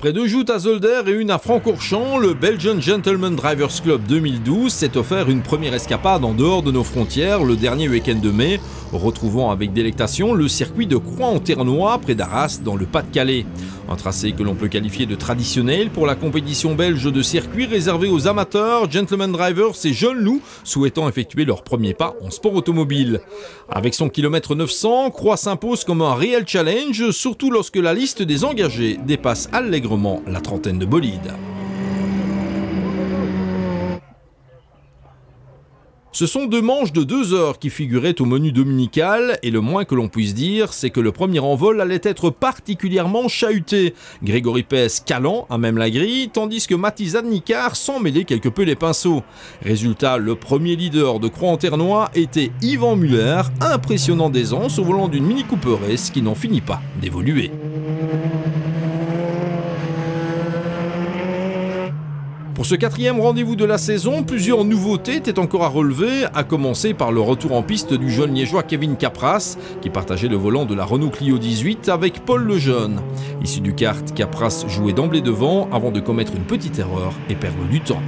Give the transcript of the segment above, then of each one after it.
Après 2 joutes à Zolder et une à Francorchamps, le Belgian Gentleman Drivers Club 2012 s'est offert une première escapade en dehors de nos frontières le dernier week-end de mai, retrouvant avec délectation le circuit de Croix-en-Ternois près d'Arras dans le Pas-de-Calais. Un tracé que l'on peut qualifier de traditionnel pour la compétition belge de circuit réservée aux amateurs, gentleman drivers et jeunes loups souhaitant effectuer leur premier pas en sport automobile. Avec son kilomètre 900, Croix s'impose comme un réel challenge, surtout lorsque la liste des engagés dépasse allègrement la trentaine de bolides. Ce sont 2 manches de 2 heures qui figuraient au menu dominical et le moins que l'on puisse dire, c'est que le premier envol allait être particulièrement chahuté. Grégory Pes calant à même la grille, tandis que Mathis Adnicard s'en mêlait quelque peu les pinceaux. Résultat, le premier leader de Croix-en-Ternois était Yvan Muller, impressionnant d'aisance au volant d'une Mini Cooper S qui n'en finit pas d'évoluer. Pour ce 4e rendez-vous de la saison, plusieurs nouveautés étaient encore à relever, à commencer par le retour en piste du jeune liégeois Kevin Capras, qui partageait le volant de la Renault Clio 18 avec Paul Lejeune. Issu du kart, Capras jouait d'emblée devant avant de commettre une petite erreur et perdre du temps.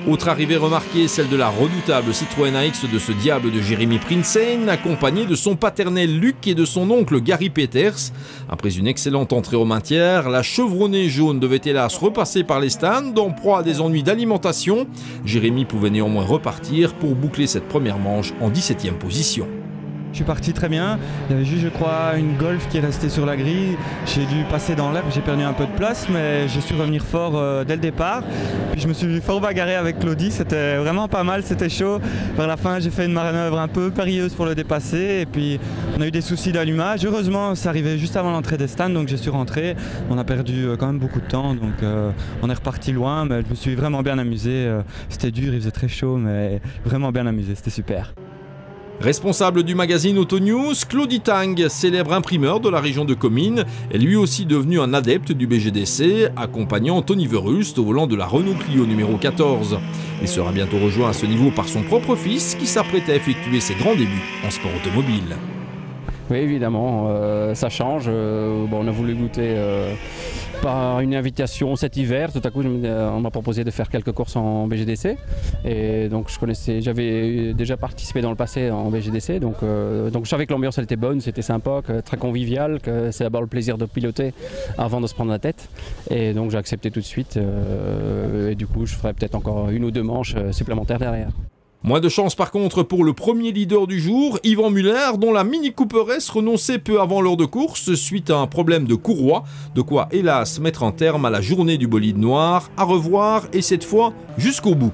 Autre arrivée remarquée, celle de la redoutable Citroën AX de ce diable de Jérémy Prinsen, accompagné de son paternel Luc et de son oncle Gary Peters. Après une excellente entrée au maintien, la chevronnée jaune devait hélas repasser par les stands, en proie à des ennuis d'alimentation. Jérémy pouvait néanmoins repartir pour boucler cette première manche en 17e position. Je suis parti très bien, il y avait juste je crois une Golf qui est restée sur la grille, j'ai dû passer dans l'herbe, j'ai perdu un peu de place mais j'ai su revenir fort dès le départ. Puis je me suis fort bagarré avec Claudie, c'était vraiment pas mal, c'était chaud. Vers la fin j'ai fait une manœuvre un peu périlleuse pour le dépasser et puis on a eu des soucis d'allumage. Heureusement ça arrivait juste avant l'entrée des stands donc j'ai su rentrer. On a perdu quand même beaucoup de temps donc on est reparti loin mais je me suis vraiment bien amusé. C'était dur, il faisait très chaud mais vraiment bien amusé, c'était super. Responsable du magazine Auto News, Claudie Tang, célèbre imprimeur de la région de Comines, est lui aussi devenu un adepte du BGDC, accompagnant Tony Verhulst au volant de la Renault Clio numéro 14. Il sera bientôt rejoint à ce niveau par son propre fils qui s'apprête à effectuer ses grands débuts en sport automobile. Oui, évidemment, ça change. On a voulu goûter par une invitation cet hiver. Tout à coup, on m'a proposé de faire quelques courses en BGDC. Et donc, j'avais déjà participé dans le passé en BGDC. Donc je savais que l'ambiance elle était bonne, c'était sympa, très convivial, que c'est d'abord le plaisir de piloter avant de se prendre la tête. Et donc, j'ai accepté tout de suite. Et du coup, je ferai peut-être encore 1 ou 2 manches supplémentaires derrière. Moins de chance par contre pour le premier leader du jour, Yvan Muller, dont la Mini Cooper S renonçait peu avant l'heure de course suite à un problème de courroie, de quoi hélas mettre un terme à la journée du bolide noir, à revoir et cette fois jusqu'au bout.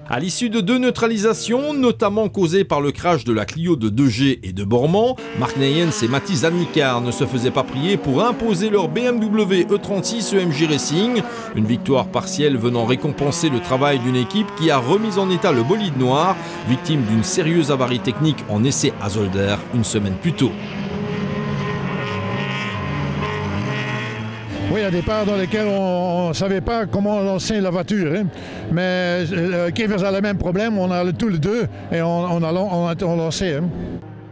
À l'issue de 2 neutralisations, notamment causées par le crash de la Clio de 2G et de Bormand, Mark Neyens et Mathis Adnicard ne se faisaient pas prier pour imposer leur BMW E36 EMG Racing, une victoire partielle venant récompenser le travail d'une équipe qui a remis en état le bolide noir, victime d'une sérieuse avarie technique en essai à Zolder une semaine plus tôt. Oui, il y a des parts dans lesquelles on ne savait pas comment lancer la voiture. Hein. Mais Kevers a le même problème, on a tous les deux et on lancé. Hein.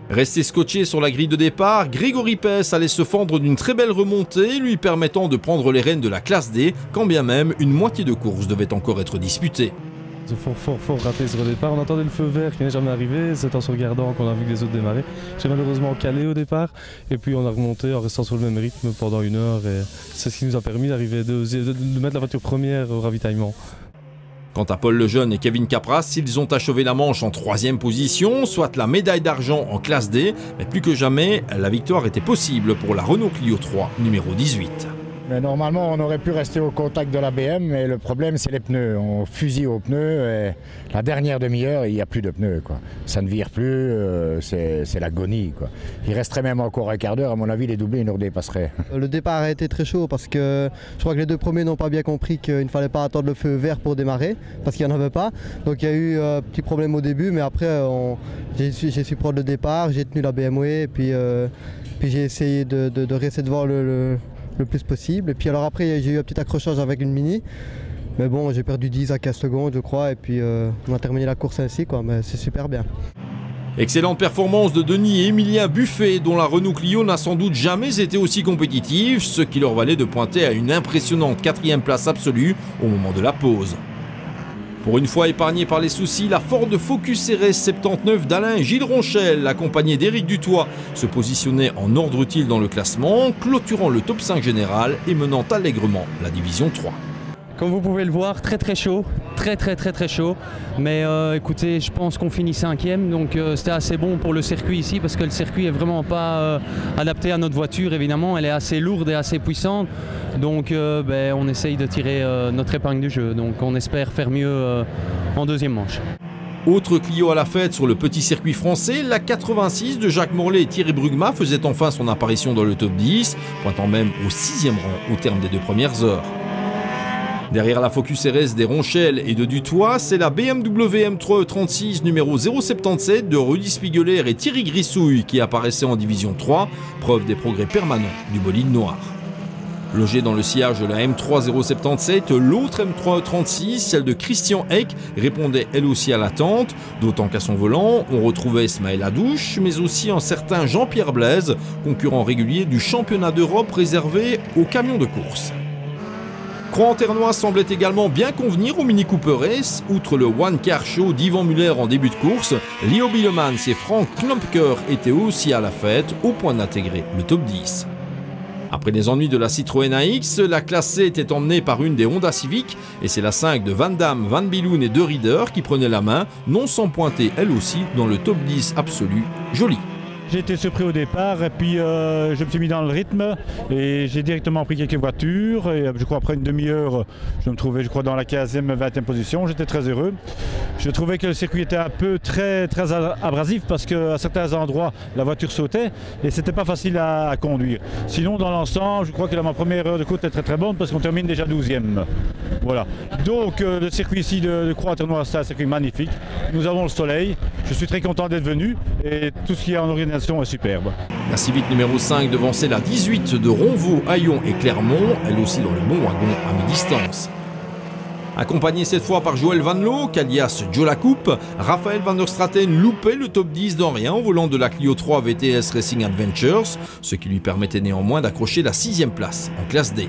Resté scotché sur la grille de départ, Grégory Pes allait se fendre d'une très belle remontée, lui permettant de prendre les rênes de la classe D, quand bien même une moitié de course devait encore être disputée. Ils ont fort raté sur le départ. On attendait le feu vert qui n'est jamais arrivé. C'est en se regardant qu'on a vu que les autres démarrer. J'ai malheureusement calé au départ. Et puis on a remonté en restant sur le même rythme pendant 1 heure. Et c'est ce qui nous a permis d'arriver de mettre la voiture première au ravitaillement. Quant à Paul Lejeune et Kevin Capras, ils ont achevé la manche en 3e position, soit la médaille d'argent en classe D. Mais plus que jamais, la victoire était possible pour la Renault Clio 3 numéro 18. Mais normalement, on aurait pu rester au contact de la BM, mais le problème, c'est les pneus. On fusille aux pneus et la dernière demi-heure, il n'y a plus de pneus, quoi. Ça ne vire plus, c'est l'agonie, quoi. Il resterait même encore un quart d'heure, à mon avis, les doublés, ils nous redépasseraient. Le départ a été très chaud parce que je crois que les 2 premiers n'ont pas bien compris qu'il ne fallait pas attendre le feu vert pour démarrer, parce qu'il n'y en avait pas. Donc il y a eu un petit problème au début, mais après, j'ai su prendre le départ, j'ai tenu la BMW et puis j'ai essayé de rester devant le plus possible. Et puis alors après j'ai eu un petit accrochage avec une Mini. Mais bon, j'ai perdu 10 à 15 secondes je crois et puis on a terminé la course ainsi quoi, mais c'est super bien. Excellente performance de Denis et Emilien Buffet, dont la Renault Clio n'a sans doute jamais été aussi compétitive, ce qui leur valait de pointer à une impressionnante 4e place absolue au moment de la pause. Pour une fois épargné par les soucis, la Ford Focus RS 79 d'Alain et Gilles Ronchel, accompagné d'Éric Dutoit, se positionnait en ordre utile dans le classement, clôturant le top 5 général et menant allègrement la division 3. Comme vous pouvez le voir, très chaud, très chaud. Mais écoutez, je pense qu'on finit 5e, donc c'était assez bon pour le circuit ici, parce que le circuit est vraiment pas adapté à notre voiture, évidemment. Elle est assez lourde et assez puissante, donc on essaye de tirer notre épingle du jeu. Donc on espère faire mieux en deuxième manche. Autre Clio à la fête sur le petit circuit français, la 86 de Jacques Morlet et Thierry Brugma faisait enfin son apparition dans le top 10, pointant même au 6e rang au terme des 2 premières heures. Derrière la Focus RS des Ronchel et de Dutoit, c'est la BMW M3 E36 numéro 077 de Rudy Spiegeler et Thierry Grissouille qui apparaissait en division 3, preuve des progrès permanents du bolide noir. Logée dans le sillage de la M3 077, l'autre M3 E36, celle de Christian Eck, répondait elle aussi à l'attente, d'autant qu'à son volant, on retrouvait Ismaël Adouche, mais aussi un certain Jean-Pierre Blaise, concurrent régulier du championnat d'Europe réservé aux camions de course. Croix-en-Ternois semblait également bien convenir au Mini Cooper S. Outre le One Car Show d'Yvan Muller en début de course, Leo Bilemans et Frank Knompker étaient aussi à la fête, au point d'intégrer le top 10. Après les ennuis de la Citroën AX, la classe C était emmenée par une des Honda Civic et c'est la 5 de Van Damme, Van Biloon et De Ridder qui prenait la main, non sans pointer elle aussi dans le top 10 absolu. Joli. J'ai été surpris au départ et puis je me suis mis dans le rythme et j'ai directement pris quelques voitures et je crois après une demi-heure je me trouvais dans la 15e, 20e position, j'étais très heureux. Je trouvais que le circuit était un peu très abrasif parce qu'à certains endroits la voiture sautait et c'était pas facile à conduire. Sinon dans l'ensemble je crois que ma première heure de course était très bonne parce qu'on termine déjà 12e. Voilà. Donc le circuit ici de Croix-en-Ternois c'est un circuit magnifique. Nous avons le soleil, je suis très content d'être venu et tout ce qu'il y a en organisation est superbe. La Civic numéro 5 devançait la 18 de Ronvaux, Hayon et Clermont, elle aussi dans le bon wagon à mi-distance. Accompagné cette fois par Joël Van Loo, alias Joe la Coupe, Raphaël Van der Straten loupait le top 10 dans rien au volant de la Clio 3 VTS Racing Adventures, ce qui lui permettait néanmoins d'accrocher la 6e place en classe D.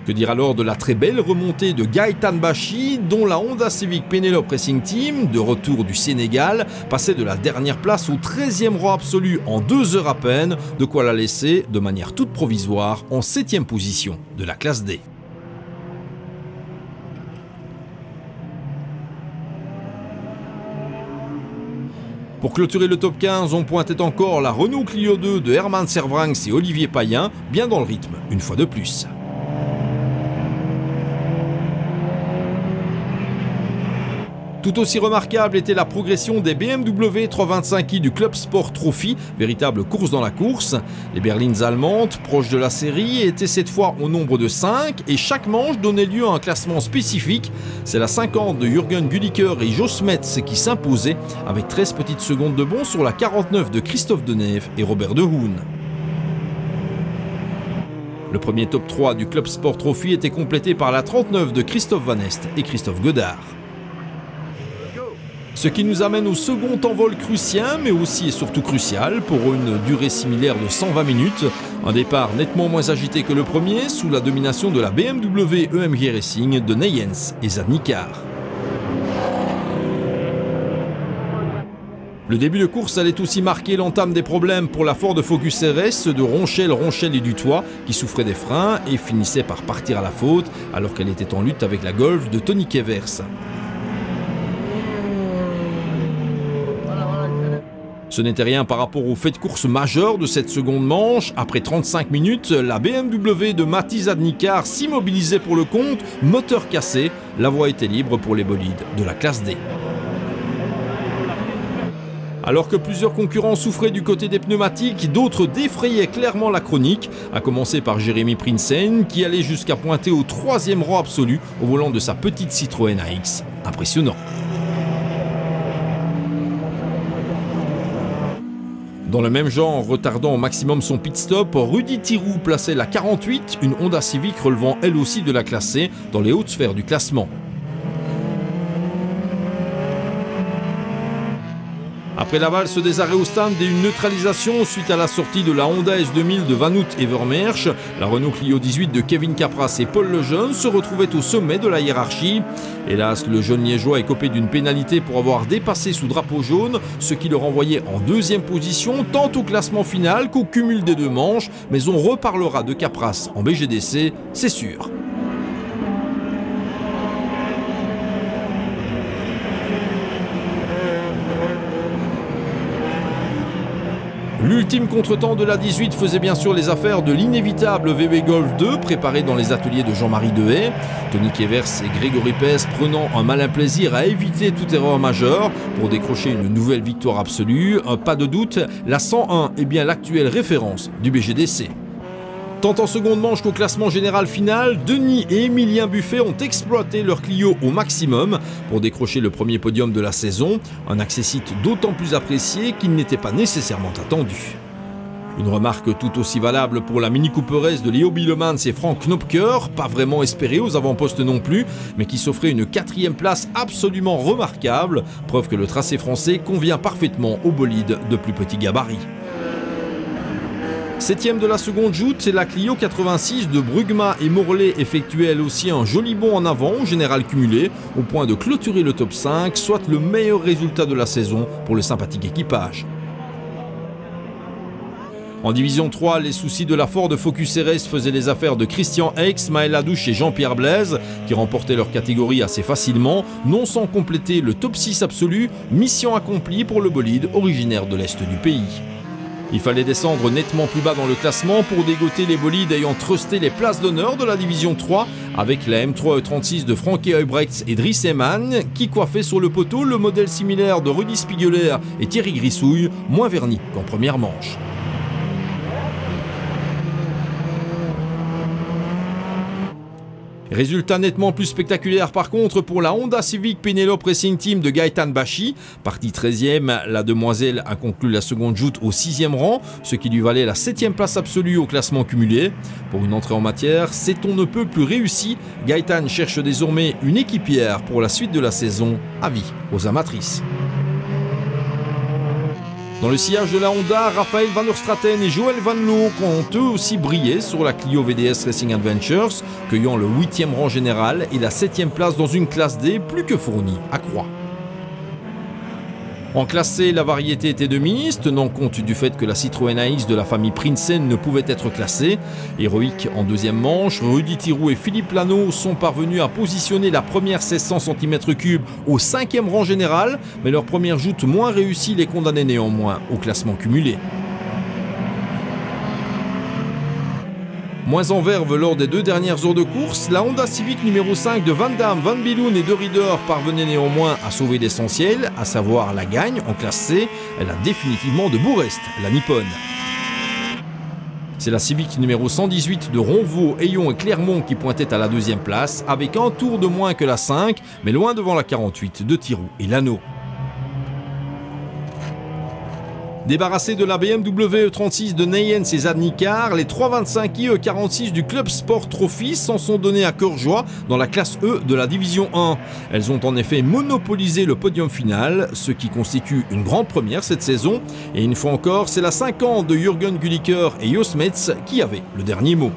Que dire alors de la très belle remontée de Gaëtan Bachi, dont la Honda Civic Penelope Racing Team, de retour du Sénégal, passait de la dernière place au 13e rang absolu en 2 heures à peine, de quoi la laisser, de manière toute provisoire, en 7e position de la classe D. Pour clôturer le top 15, on pointait encore la Renault Clio 2 de Herman Servranckx et Olivier Payen, bien dans le rythme, une fois de plus. Tout aussi remarquable était la progression des BMW 325i du Club Sport Trophy, véritable course dans la course. Les berlines allemandes, proches de la série, étaient cette fois au nombre de 5 et chaque manche donnait lieu à un classement spécifique. C'est la 50 de Jürgen Güliker et Jos Metz qui s'imposait avec 13 petites secondes de bond sur la 49 de Christophe Denève et Robert De Hoon. Le premier top 3 du Club Sport Trophy était complété par la 39 de Christophe Van Est et Christophe Godard. Ce qui nous amène au second envol crucien, mais aussi et surtout crucial, pour une durée similaire de 120 minutes. Un départ nettement moins agité que le premier, sous la domination de la BMW EMG Racing de Neyens et Zadnikar. Le début de course allait aussi marquer l'entame des problèmes pour la Ford Focus RS de Ronchel et Dutoit, qui souffrait des freins et finissait par partir à la faute, alors qu'elle était en lutte avec la Golf de Tony Kevers. Ce n'était rien par rapport au fait de course majeur de cette seconde manche. Après 35 minutes, la BMW de Matti Zadnikar s'immobilisait pour le compte, moteur cassé. La voie était libre pour les bolides de la classe D. Alors que plusieurs concurrents souffraient du côté des pneumatiques, d'autres défrayaient clairement la chronique, à commencer par Jérémy Prinsen, qui allait jusqu'à pointer au 3e rang absolu au volant de sa petite Citroën AX. Impressionnant. Dans le même genre, retardant au maximum son pit stop, Rudy Tirou plaçait la 48, une Honda Civic relevant elle aussi de la classe C, dans les hautes sphères du classement. Après la valse des arrêts au stand et une neutralisation suite à la sortie de la Honda S2000 de Vanout Evermersch, la Renault Clio 18 de Kevin Capras et Paul Lejeune se retrouvaient au sommet de la hiérarchie. Hélas, le jeune liégeois est copé d'une pénalité pour avoir dépassé sous drapeau jaune, ce qui le renvoyait en deuxième position tant au classement final qu'au cumul des deux manches, mais on reparlera de Capras en BGDC, c'est sûr. L'ultime contretemps de la 18 faisait bien sûr les affaires de l'inévitable VW Golf 2 préparé dans les ateliers de Jean-Marie Dehaye. Tony Evers et Grégory Pes prenant un malin plaisir à éviter toute erreur majeure pour décrocher une nouvelle victoire absolue. Pas de doute, la 101 est bien l'actuelle référence du BGDC. Tant en seconde manche qu'au classement général final, Denis et Émilien Buffet ont exploité leur Clio au maximum pour décrocher le premier podium de la saison, un accessite d'autant plus apprécié qu'il n'était pas nécessairement attendu. Une remarque tout aussi valable pour la Mini Cooper S de Léo Bilemans et Frank Knopker, pas vraiment espéré aux avant-postes non plus, mais qui s'offrait une 4e place absolument remarquable, preuve que le tracé français convient parfaitement aux bolides de plus petits gabarits. 7e de la seconde joute, la Clio 86 de Brugma et Morlaix effectuait elle aussi un joli bond en avant au général cumulé, au point de clôturer le top 5, soit le meilleur résultat de la saison pour le sympathique équipage. En division 3, les soucis de la Ford Focus RS faisaient les affaires de ChristianEix, Maël Adouche et Jean-Pierre Blaise, qui remportaient leur catégorie assez facilement, non sans compléter le top 6 absolu, mission accomplie pour le bolide originaire de l'Est du pays. Il fallait descendre nettement plus bas dans le classement pour dégoter les bolides ayant trusté les places d'honneur de la division 3 avec la M3 E36 de Frankie Heubrechts et Dries Eman qui coiffait sur le poteau le modèle similaire de Rudy Spiegeler et Thierry Grissouille, moins verni qu'en première manche. Résultat nettement plus spectaculaire par contre pour la Honda Civic Penelope Racing Team de Gaëtan Bachy. Partie 13e, la demoiselle a conclu la seconde joute au 6e rang, ce qui lui valait la 7e place absolue au classement cumulé. Pour une entrée en matière, c'est on ne peut plus réussi. Gaëtan cherche désormais une équipière pour la suite de la saison. Avis aux amatrices. Dans le sillage de la Honda, Raphaël Van der Straten et Joël Van Loo ont eux aussi brillé sur la Clio VDS Racing Adventures, cueillant le 8e rang général et la 7e place dans une classe D plus que fournie à Croix. En classe C, la variété était de mise, tenant compte du fait que la Citroën AX de la famille Prinsen ne pouvait être classée. Héroïque en deuxième manche, Rudy Thiroux et Philippe Lano sont parvenus à positionner la première 1600 cm3 au 5e rang général, mais leur première joute moins réussie les condamnait néanmoins au classement cumulé. Moins en verve lors des 2 dernières heures de course, la Honda Civic numéro 5 de Van Damme, Van Biloun et De Ridder parvenait néanmoins à sauver l'essentiel, à savoir la gagne en classe C. Elle a définitivement de beaux restes, la Nippone. C'est la Civic numéro 118 de Ronvaux, Ayon et Clermont qui pointait à la 2e place, avec un tour de moins que la 5, mais loin devant la 48 de Thiroux et Lano. Débarrassés de la BMW E36 de Neyens et Zadnikar, les 325i E46 du Club Sport Trophy s'en sont donnés à cœur joie dans la classe E de la division 1. Elles ont en effet monopolisé le podium final, ce qui constitue une grande première cette saison. Et une fois encore, c'est la 50 de Jürgen Gulliker et Jos Metz qui avait le dernier mot.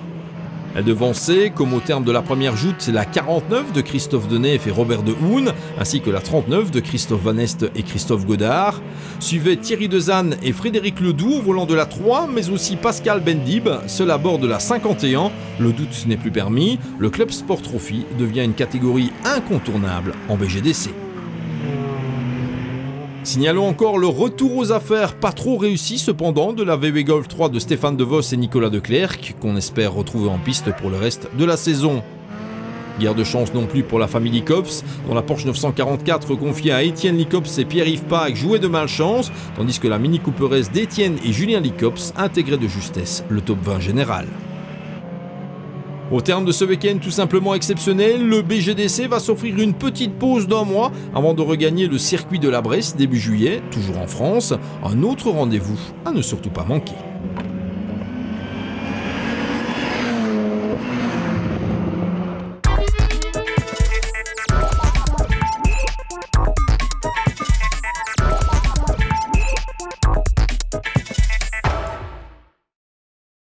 Elle devançait, comme au terme de la première joute, la 49 de Christophe Denef et Robert de Hoon, ainsi que la 39 de Christophe Van Est et Christophe Godard. Suivaient Thierry Dezanne et Frédéric Ledoux au volant de la 3, mais aussi Pascal Bendib, seul à bord de la 51. Le doute n'est plus permis, le Club Sport Trophy devient une catégorie incontournable en BGDC. Signalons encore le retour aux affaires pas trop réussi cependant de la VW Golf 3 de Stéphane Devos et Nicolas Declercq, qu'on espère retrouver en piste pour le reste de la saison. Guère de chance non plus pour la famille Licops, dont la Porsche 944 confiée à Étienne Licops et Pierre-Yves Pag jouait de malchance, tandis que la Mini Cooper S d'Étienne et Julien Licops intégrait de justesse le top 20 général. Au terme de ce week-end tout simplement exceptionnel, le BGDC va s'offrir une petite pause d'1 mois avant de regagner le circuit de la Bresse début juillet, toujours en France. Un autre rendez-vous à ne surtout pas manquer.